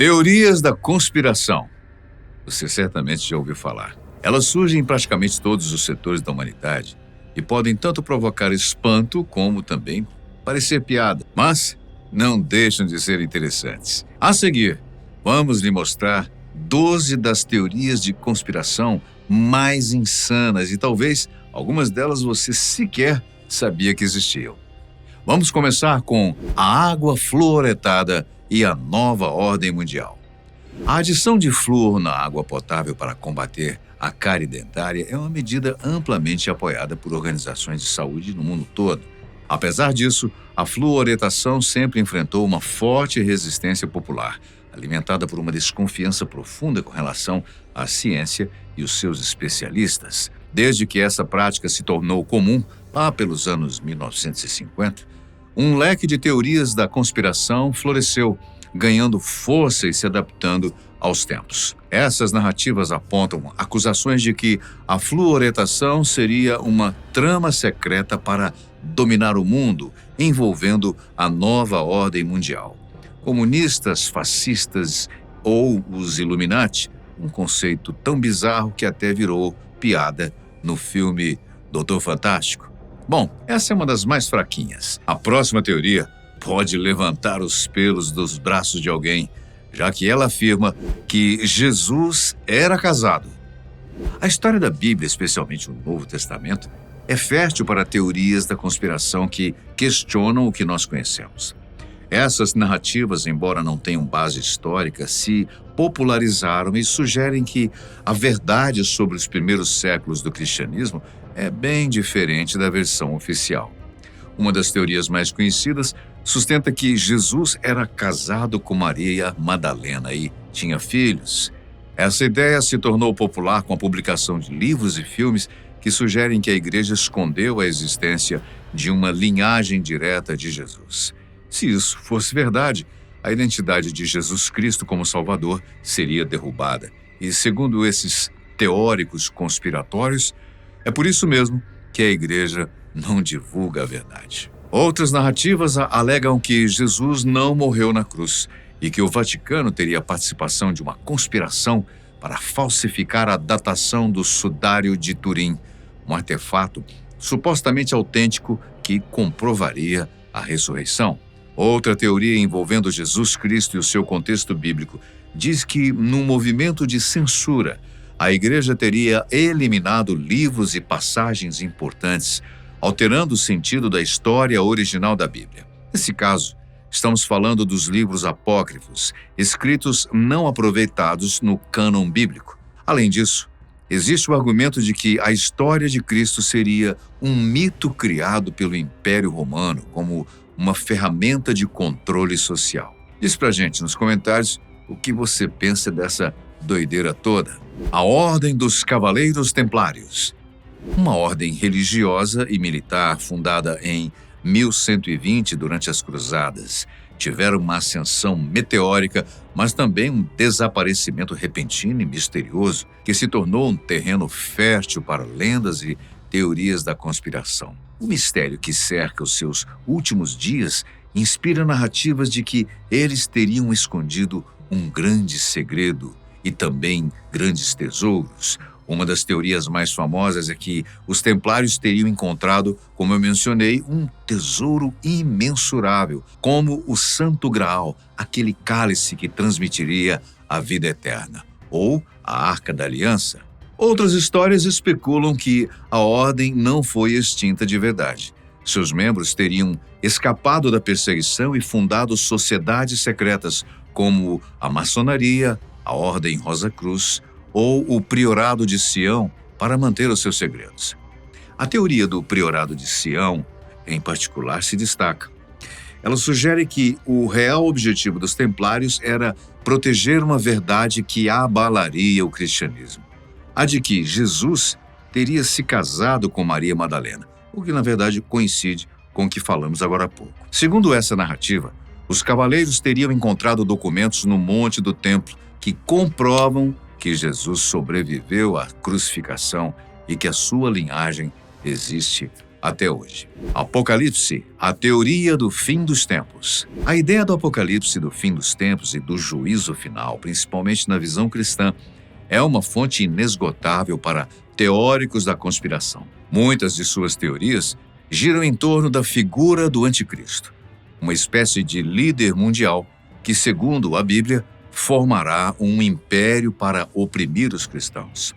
Teorias da conspiração. Você certamente já ouviu falar. Elas surgem em praticamente todos os setores da humanidade e podem tanto provocar espanto como também parecer piada, mas não deixam de ser interessantes. A seguir, vamos lhe mostrar 12 das teorias de conspiração mais insanas e talvez algumas delas você sequer sabia que existiam. Vamos começar com a água fluoretada e a nova ordem mundial. A adição de flúor na água potável para combater a cárie dentária é uma medida amplamente apoiada por organizações de saúde no mundo todo. Apesar disso, a fluoretação sempre enfrentou uma forte resistência popular, alimentada por uma desconfiança profunda com relação à ciência e os seus especialistas. Desde que essa prática se tornou comum, lá pelos anos 1950, um leque de teorias da conspiração floresceu, ganhando força e se adaptando aos tempos. Essas narrativas apontam acusações de que a fluoretação seria uma trama secreta para dominar o mundo, envolvendo a nova ordem mundial. Comunistas, fascistas ou os Illuminati, um conceito tão bizarro que até virou piada no filme Doutor Fantástico. Bom, essa é uma das mais fraquinhas. A próxima teoria pode levantar os pelos dos braços de alguém, já que ela afirma que Jesus era casado. A história da Bíblia, especialmente o Novo Testamento, é fértil para teorias da conspiração que questionam o que nós conhecemos. Essas narrativas, embora não tenham base histórica, se popularizaram e sugerem que a verdade sobre os primeiros séculos do cristianismo é bem diferente da versão oficial. Uma das teorias mais conhecidas sustenta que Jesus era casado com Maria Madalena e tinha filhos. Essa ideia se tornou popular com a publicação de livros e filmes que sugerem que a igreja escondeu a existência de uma linhagem direta de Jesus. Se isso fosse verdade, a identidade de Jesus Cristo como Salvador seria derrubada. E, segundo esses teóricos conspiratórios, é por isso mesmo que a igreja não divulga a verdade. Outras narrativas alegam que Jesus não morreu na cruz e que o Vaticano teria participação de uma conspiração para falsificar a datação do Sudário de Turim, um artefato supostamente autêntico que comprovaria a ressurreição. Outra teoria envolvendo Jesus Cristo e o seu contexto bíblico diz que, num movimento de censura, a igreja teria eliminado livros e passagens importantes, alterando o sentido da história original da Bíblia. Nesse caso, estamos falando dos livros apócrifos, escritos não aproveitados no cânon bíblico. Além disso, existe o argumento de que a história de Cristo seria um mito criado pelo Império Romano como uma ferramenta de controle social. Diz pra gente nos comentários o que você pensa dessa doideira toda. A Ordem dos Cavaleiros Templários. Uma ordem religiosa e militar fundada em 1120 durante as Cruzadas. Tiveram uma ascensão meteórica, mas também um desaparecimento repentino e misterioso que se tornou um terreno fértil para lendas e teorias da conspiração. O mistério que cerca os seus últimos dias inspira narrativas de que eles teriam escondido um grande segredo e também grandes tesouros. Uma das teorias mais famosas é que os templários teriam encontrado, como eu mencionei, um tesouro imensurável, como o Santo Graal, aquele cálice que transmitiria a vida eterna, ou a Arca da Aliança. Outras histórias especulam que a ordem não foi extinta de verdade. Seus membros teriam escapado da perseguição e fundado sociedades secretas, como a maçonaria, a Ordem Rosa Cruz ou o Priorado de Sião, para manter os seus segredos. A teoria do Priorado de Sião, em particular, se destaca. Ela sugere que o real objetivo dos templários era proteger uma verdade que abalaria o cristianismo. A de que Jesus teria se casado com Maria Madalena, o que na verdade coincide com o que falamos agora há pouco. Segundo essa narrativa, os cavaleiros teriam encontrado documentos no Monte do Templo que comprovam que Jesus sobreviveu à crucificação e que a sua linhagem existe até hoje. Apocalipse, a teoria do fim dos tempos. A ideia do apocalipse, do fim dos tempos e do juízo final, principalmente na visão cristã, é uma fonte inesgotável para teóricos da conspiração. Muitas de suas teorias giram em torno da figura do anticristo, uma espécie de líder mundial que, segundo a Bíblia, formará um império para oprimir os cristãos.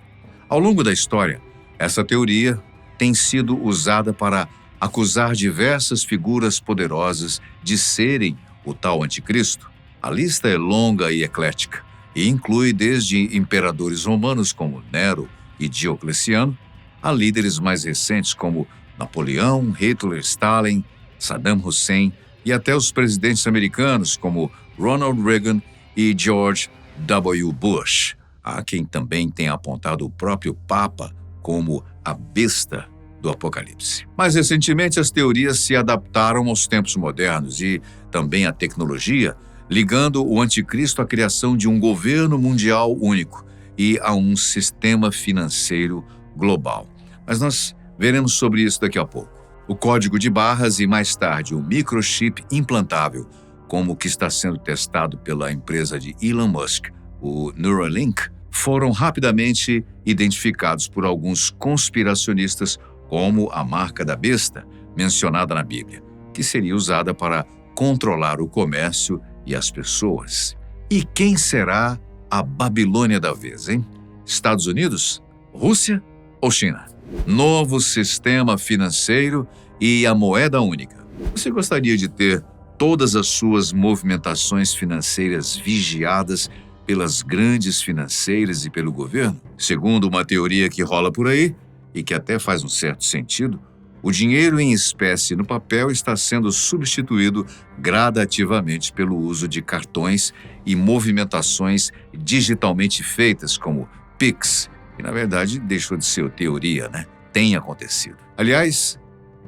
Ao longo da história, essa teoria tem sido usada para acusar diversas figuras poderosas de serem o tal anticristo. A lista é longa e eclética e inclui desde imperadores romanos como Nero e Diocleciano a líderes mais recentes como Napoleão, Hitler, Stalin, Saddam Hussein e até os presidentes americanos como Ronald Reagan e George W. Bush. Há quem também tenha apontado o próprio Papa como a besta do Apocalipse. Mais recentemente, as teorias se adaptaram aos tempos modernos e também à tecnologia, ligando o anticristo à criação de um governo mundial único e a um sistema financeiro global. Mas nós veremos sobre isso daqui a pouco. O código de barras e, mais tarde, o microchip implantável, como o que está sendo testado pela empresa de Elon Musk, o Neuralink, foram rapidamente identificados por alguns conspiracionistas como a marca da besta, mencionada na Bíblia, que seria usada para controlar o comércio e as pessoas. E quem será a Babilônia da vez, hein? Estados Unidos? Rússia ou China? Novo sistema financeiro e a moeda única. Você gostaria de ter todas as suas movimentações financeiras vigiadas pelas grandes financeiras e pelo governo? Segundo uma teoria que rola por aí, e que até faz um certo sentido, o dinheiro em espécie no papel está sendo substituído gradativamente pelo uso de cartões e movimentações digitalmente feitas, como Pix, que na verdade deixou de ser teoria, né? Tem acontecido. Aliás,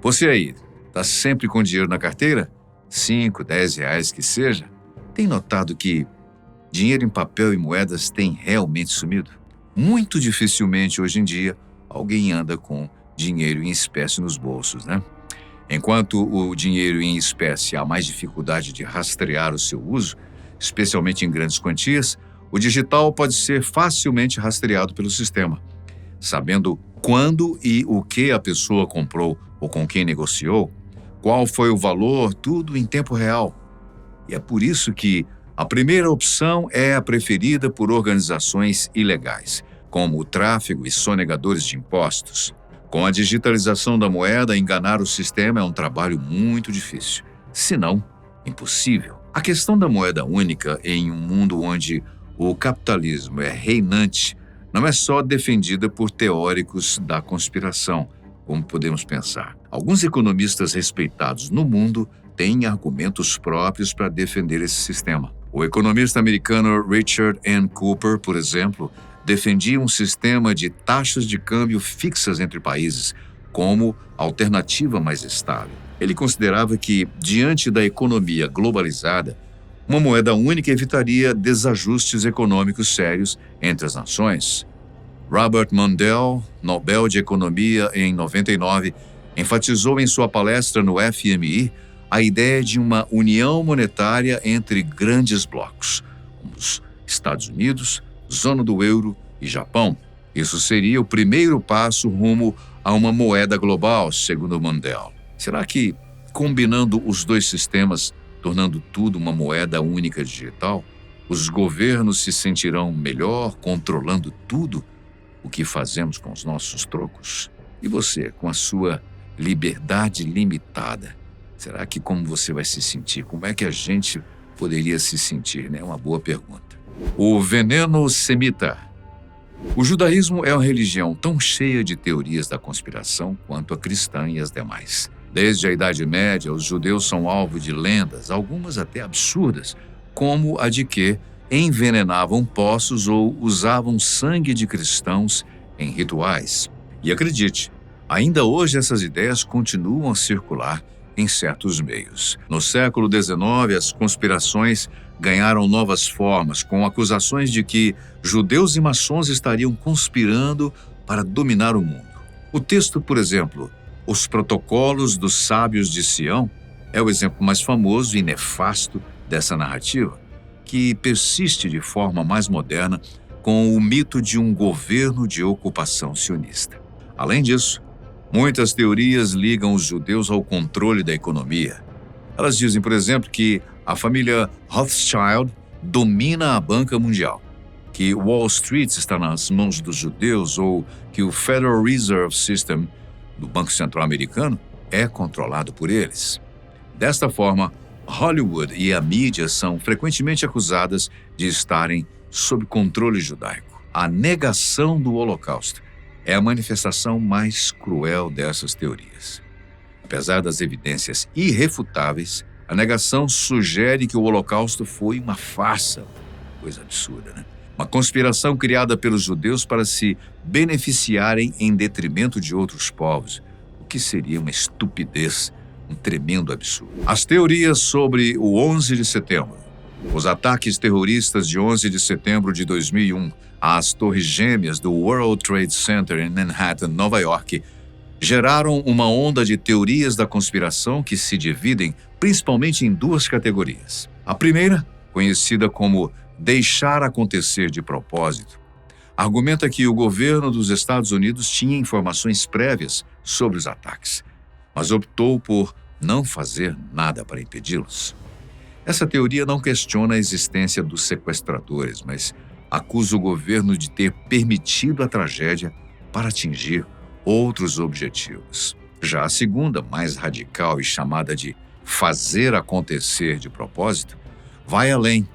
você aí, está sempre com dinheiro na carteira? 5, 10 reais que seja? Tem notado que dinheiro em papel e moedas tem realmente sumido? Muito dificilmente hoje em dia alguém anda com dinheiro em espécie nos bolsos, né? Enquanto o dinheiro em espécie há mais dificuldade de rastrear o seu uso, especialmente em grandes quantias, o digital pode ser facilmente rastreado pelo sistema, sabendo quando e o que a pessoa comprou ou com quem negociou, qual foi o valor, tudo em tempo real. E é por isso que a primeira opção é a preferida por organizações ilegais, como o tráfego e sonegadores de impostos. Com a digitalização da moeda, enganar o sistema é um trabalho muito difícil, se não impossível. A questão da moeda única em um mundo onde o capitalismo é reinante não é só defendida por teóricos da conspiração, como podemos pensar. Alguns economistas respeitados no mundo têm argumentos próprios para defender esse sistema. O economista americano Richard N. Cooper, por exemplo, defendia um sistema de taxas de câmbio fixas entre países como alternativa mais estável. Ele considerava que, diante da economia globalizada, uma moeda única evitaria desajustes econômicos sérios entre as nações. Robert Mundell, Nobel de Economia em 99, enfatizou em sua palestra no FMI a ideia de uma união monetária entre grandes blocos, como os Estados Unidos, zona do euro e Japão. Isso seria o primeiro passo rumo a uma moeda global, segundo Mundell. Será que, combinando os dois sistemas, tornando tudo uma moeda única digital, os governos se sentirão melhor controlando tudo o que fazemos com os nossos trocos? E você, com a sua liberdade limitada, será que como você vai se sentir? Como é que a gente poderia se sentir, né? É uma boa pergunta. O veneno semita. O judaísmo é uma religião tão cheia de teorias da conspiração quanto a cristã e as demais. Desde a Idade Média, os judeus são alvo de lendas, algumas até absurdas, como a de que envenenavam poços ou usavam sangue de cristãos em rituais. E acredite, ainda hoje essas ideias continuam a circular em certos meios. No século XIX, as conspirações ganharam novas formas, com acusações de que judeus e maçons estariam conspirando para dominar o mundo. O texto, por exemplo, Os protocolos dos sábios de Sião é o exemplo mais famoso e nefasto dessa narrativa, que persiste de forma mais moderna com o mito de um governo de ocupação sionista. Além disso, muitas teorias ligam os judeus ao controle da economia. Elas dizem, por exemplo, que a família Rothschild domina a banca mundial, que Wall Street está nas mãos dos judeus ou que o Federal Reserve System do Banco Central Americano é controlado por eles. Desta forma, Hollywood e a mídia são frequentemente acusadas de estarem sob controle judaico. A negação do Holocausto é a manifestação mais cruel dessas teorias. Apesar das evidências irrefutáveis, a negação sugere que o Holocausto foi uma farsa. Coisa absurda, né? Uma conspiração criada pelos judeus para se beneficiarem em detrimento de outros povos, o que seria uma estupidez, um tremendo absurdo. As teorias sobre o 11 de setembro. Os ataques terroristas de 11 de setembro de 2001 às Torres Gêmeas do World Trade Center em Manhattan, Nova York, geraram uma onda de teorias da conspiração que se dividem principalmente em duas categorias. A primeira, conhecida como deixar acontecer de propósito, argumenta que o governo dos Estados Unidos tinha informações prévias sobre os ataques, mas optou por não fazer nada para impedi-los. Essa teoria não questiona a existência dos sequestradores, mas acusa o governo de ter permitido a tragédia para atingir outros objetivos. Já a segunda, mais radical e chamada de fazer acontecer de propósito, vai além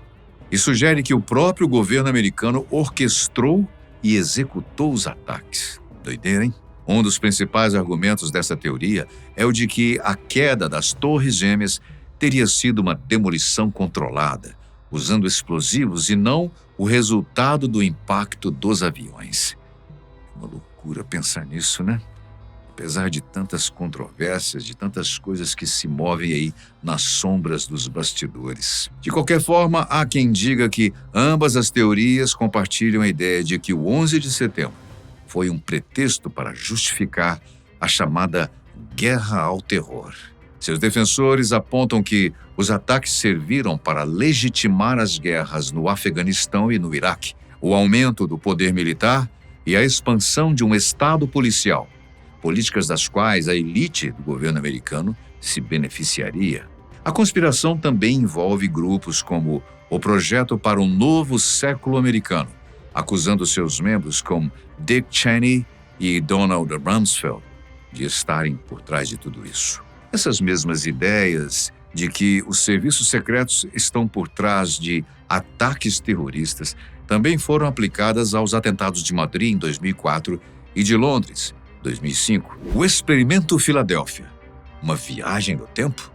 e sugere que o próprio governo americano orquestrou e executou os ataques. Doideira, hein? Um dos principais argumentos dessa teoria é o de que a queda das Torres Gêmeas teria sido uma demolição controlada, usando explosivos e não o resultado do impacto dos aviões. Uma loucura pensar nisso, né? Apesar de tantas controvérsias, de tantas coisas que se movem aí nas sombras dos bastidores. De qualquer forma, há quem diga que ambas as teorias compartilham a ideia de que o 11 de setembro foi um pretexto para justificar a chamada Guerra ao Terror. Seus defensores apontam que os ataques serviram para legitimar as guerras no Afeganistão e no Iraque, o aumento do poder militar e a expansão de um Estado policial, políticas das quais a elite do governo americano se beneficiaria. A conspiração também envolve grupos como o Projeto para um Novo Século Americano, acusando seus membros como Dick Cheney e Donald Rumsfeld de estarem por trás de tudo isso. Essas mesmas ideias de que os serviços secretos estão por trás de ataques terroristas também foram aplicadas aos atentados de Madrid em 2004 e de Londres, 2005. O Experimento Filadélfia, uma viagem no tempo?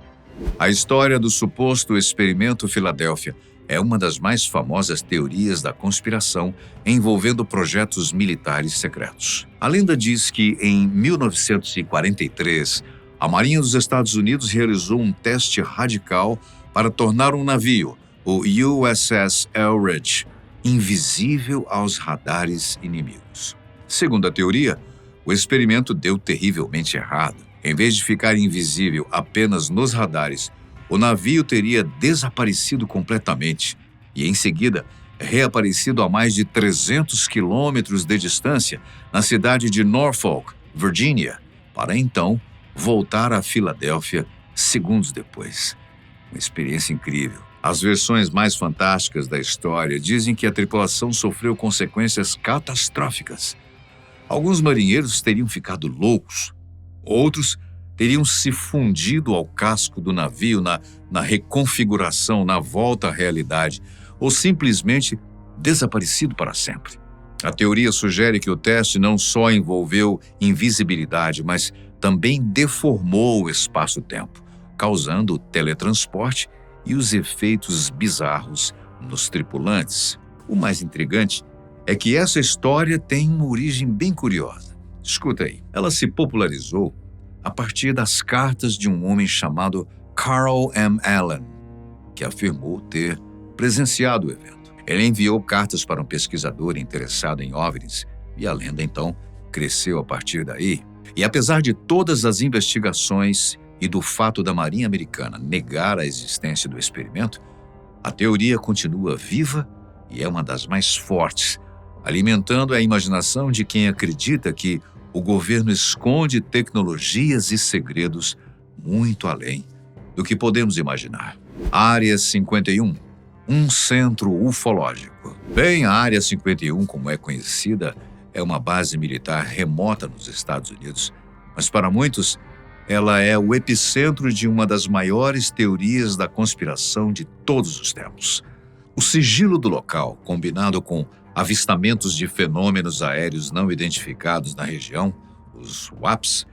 A história do suposto Experimento Filadélfia é uma das mais famosas teorias da conspiração envolvendo projetos militares secretos. A lenda diz que, em 1943, a Marinha dos Estados Unidos realizou um teste radical para tornar um navio, o USS Eldridge, invisível aos radares inimigos. Segundo a teoria, o experimento deu terrivelmente errado. Em vez de ficar invisível apenas nos radares, o navio teria desaparecido completamente e, em seguida, reaparecido a mais de 300 quilômetros de distância na cidade de Norfolk, Virgínia, para então voltar a Filadélfia segundos depois. Uma experiência incrível. As versões mais fantásticas da história dizem que a tripulação sofreu consequências catastróficas. Alguns marinheiros teriam ficado loucos, outros teriam se fundido ao casco do navio na reconfiguração, na volta à realidade, ou simplesmente desaparecido para sempre. A teoria sugere que o teste não só envolveu invisibilidade, mas também deformou o espaço-tempo, causando o teletransporte e os efeitos bizarros nos tripulantes. O mais intrigante é que essa história tem uma origem bem curiosa. Escuta aí. Ela se popularizou a partir das cartas de um homem chamado Carl M. Allen, que afirmou ter presenciado o evento. Ele enviou cartas para um pesquisador interessado em OVNIs e a lenda, então, cresceu a partir daí. E apesar de todas as investigações e do fato da Marinha Americana negar a existência do experimento, a teoria continua viva e é uma das mais fortes, alimentando a imaginação de quem acredita que o governo esconde tecnologias e segredos muito além do que podemos imaginar. Área 51, um centro ufológico. Bem, a Área 51, como é conhecida, é uma base militar remota nos Estados Unidos, mas para muitos, ela é o epicentro de uma das maiores teorias da conspiração de todos os tempos. O sigilo do local, combinado com avistamentos de fenômenos aéreos não identificados na região, os WAPs,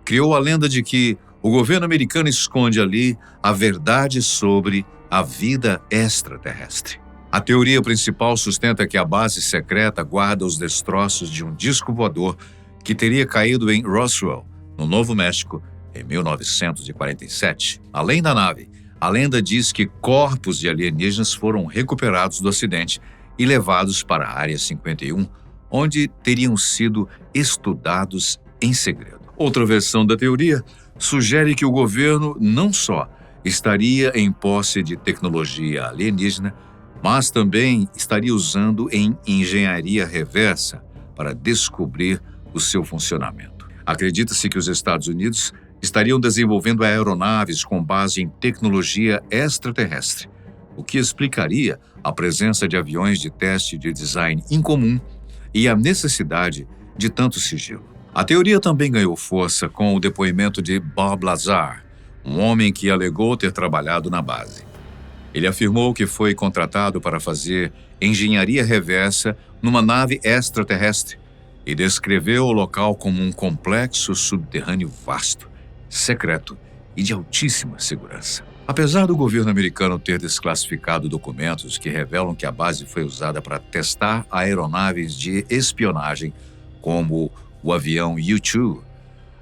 criou a lenda de que o governo americano esconde ali a verdade sobre a vida extraterrestre. A teoria principal sustenta que a base secreta guarda os destroços de um disco voador que teria caído em Roswell, no Novo México, em 1947. Além da nave, a lenda diz que corpos de alienígenas foram recuperados do acidente e levados para a Área 51, onde teriam sido estudados em segredo. Outra versão da teoria sugere que o governo não só estaria em posse de tecnologia alienígena, mas também estaria usando em engenharia reversa para descobrir o seu funcionamento. Acredita-se que os Estados Unidos estariam desenvolvendo aeronaves com base em tecnologia extraterrestre, o que explicaria a presença de aviões de teste de design incomum e a necessidade de tanto sigilo. A teoria também ganhou força com o depoimento de Bob Lazar, um homem que alegou ter trabalhado na base. Ele afirmou que foi contratado para fazer engenharia reversa numa nave extraterrestre e descreveu o local como um complexo subterrâneo vasto, secreto e de altíssima segurança. Apesar do governo americano ter desclassificado documentos que revelam que a base foi usada para testar aeronaves de espionagem, como o avião U-2,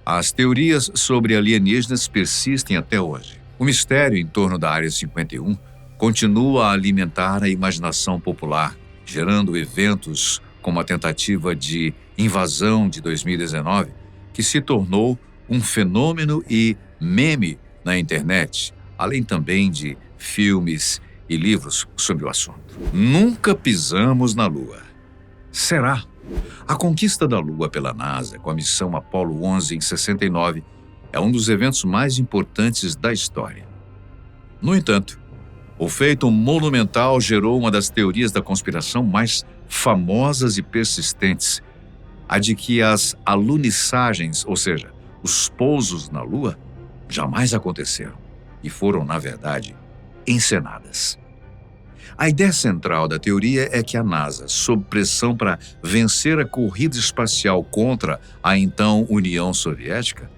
as teorias sobre alienígenas persistem até hoje. O mistério em torno da Área 51 continua a alimentar a imaginação popular, gerando eventos como a tentativa de invasão de 2019, que se tornou um fenômeno e meme na internet, além também de filmes e livros sobre o assunto. Nunca pisamos na Lua. Será? A conquista da Lua pela NASA com a missão Apollo 11 em 69 é um dos eventos mais importantes da história. No entanto, o feito monumental gerou uma das teorias da conspiração mais famosas e persistentes, a de que as alunissagens, ou seja, os pousos na Lua, jamais aconteceram e foram, na verdade, encenadas. A ideia central da teoria é que a NASA, sob pressão para vencer a corrida espacial contra a então União Soviética,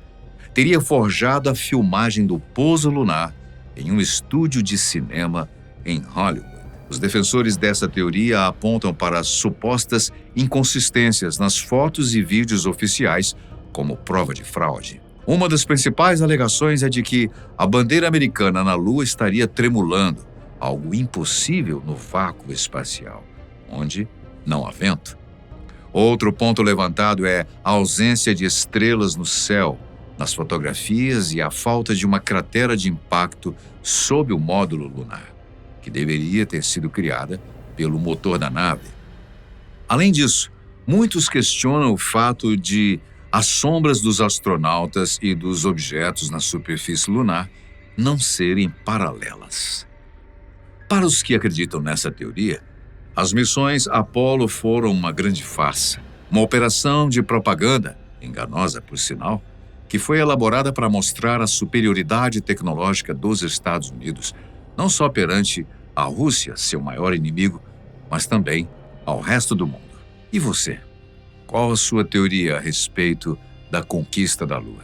teria forjado a filmagem do pouso lunar em um estúdio de cinema em Hollywood. Os defensores dessa teoria apontam para as supostas inconsistências nas fotos e vídeos oficiais como prova de fraude. Uma das principais alegações é de que a bandeira americana na Lua estaria tremulando, algo impossível no vácuo espacial, onde não há vento. Outro ponto levantado é a ausência de estrelas no céu, nas fotografias e a falta de uma cratera de impacto sob o módulo lunar, que deveria ter sido criada pelo motor da nave. Além disso, muitos questionam o fato de as sombras dos astronautas e dos objetos na superfície lunar não serem paralelas. Para os que acreditam nessa teoria, as missões Apollo foram uma grande farsa, uma operação de propaganda, enganosa por sinal, que foi elaborada para mostrar a superioridade tecnológica dos Estados Unidos, não só perante a Rússia, seu maior inimigo, mas também ao resto do mundo. E você? Qual a sua teoria a respeito da conquista da Lua?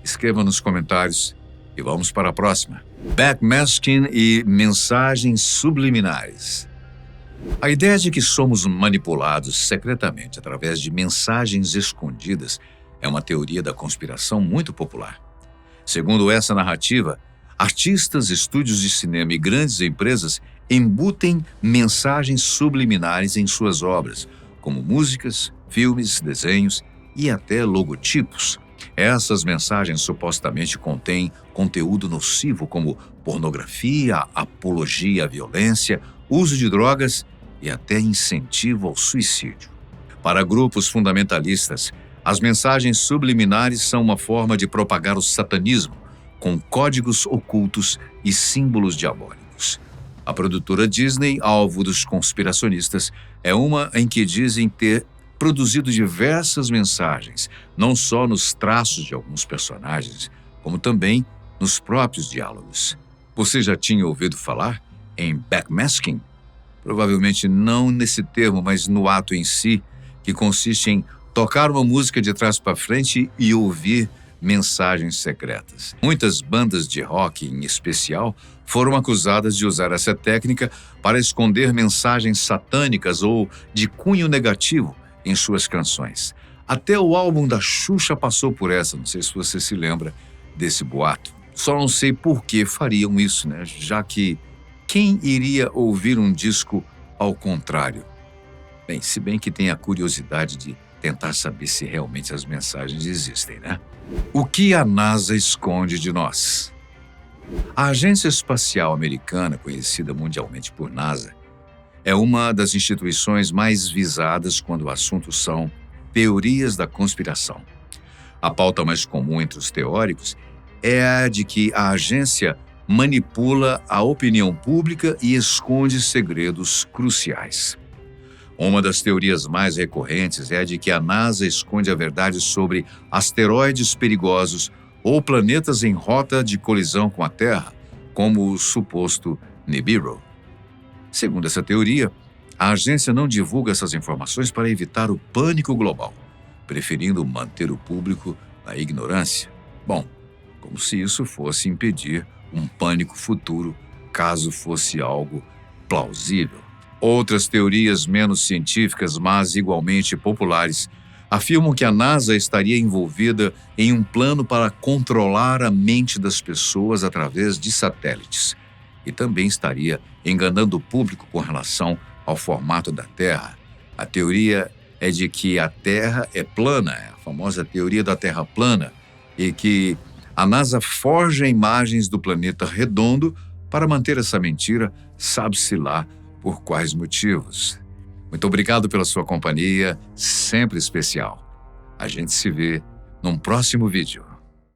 Escreva nos comentários e vamos para a próxima. Backmasking e mensagens subliminares. A ideia de que somos manipulados secretamente através de mensagens escondidas é uma teoria da conspiração muito popular. Segundo essa narrativa, artistas, estúdios de cinema e grandes empresas embutem mensagens subliminares em suas obras, como músicas, filmes, desenhos e até logotipos. Essas mensagens supostamente contêm conteúdo nocivo como pornografia, apologia à violência, uso de drogas e até incentivo ao suicídio. Para grupos fundamentalistas, as mensagens subliminares são uma forma de propagar o satanismo, com códigos ocultos e símbolos diabólicos. A produtora Disney, alvo dos conspiracionistas, é uma em que dizem ter produzido diversas mensagens, não só nos traços de alguns personagens, como também nos próprios diálogos. Você já tinha ouvido falar em backmasking? Provavelmente não nesse termo, mas no ato em si, que consiste em tocar uma música de trás para frente e ouvir mensagens secretas. Muitas bandas de rock, em especial, foram acusadas de usar essa técnica para esconder mensagens satânicas ou de cunho negativo em suas canções. Até o álbum da Xuxa passou por essa, não sei se você se lembra desse boato. Só não sei por que fariam isso, né? Já que quem iria ouvir um disco ao contrário? Bem, se bem que tem a curiosidade de tentar saber se realmente as mensagens existem, né? O que a NASA esconde de nós? A Agência Espacial Americana, conhecida mundialmente por NASA, é uma das instituições mais visadas quando o assunto são teorias da conspiração. A pauta mais comum entre os teóricos é a de que a agência manipula a opinião pública e esconde segredos cruciais. Uma das teorias mais recorrentes é a de que a NASA esconde a verdade sobre asteroides perigosos ou planetas em rota de colisão com a Terra, como o suposto Nibiru. Segundo essa teoria, a agência não divulga essas informações para evitar o pânico global, preferindo manter o público na ignorância. Bom, como se isso fosse impedir um pânico futuro, caso fosse algo plausível. Outras teorias menos científicas, mas igualmente populares, afirmam que a NASA estaria envolvida em um plano para controlar a mente das pessoas através de satélites e também estaria enganando o público com relação ao formato da Terra. A teoria é de que a Terra é plana, é a famosa teoria da Terra plana, e que a NASA forja imagens do planeta redondo para manter essa mentira, sabe-se lá por quais motivos. Muito obrigado pela sua companhia, sempre especial. A gente se vê num próximo vídeo.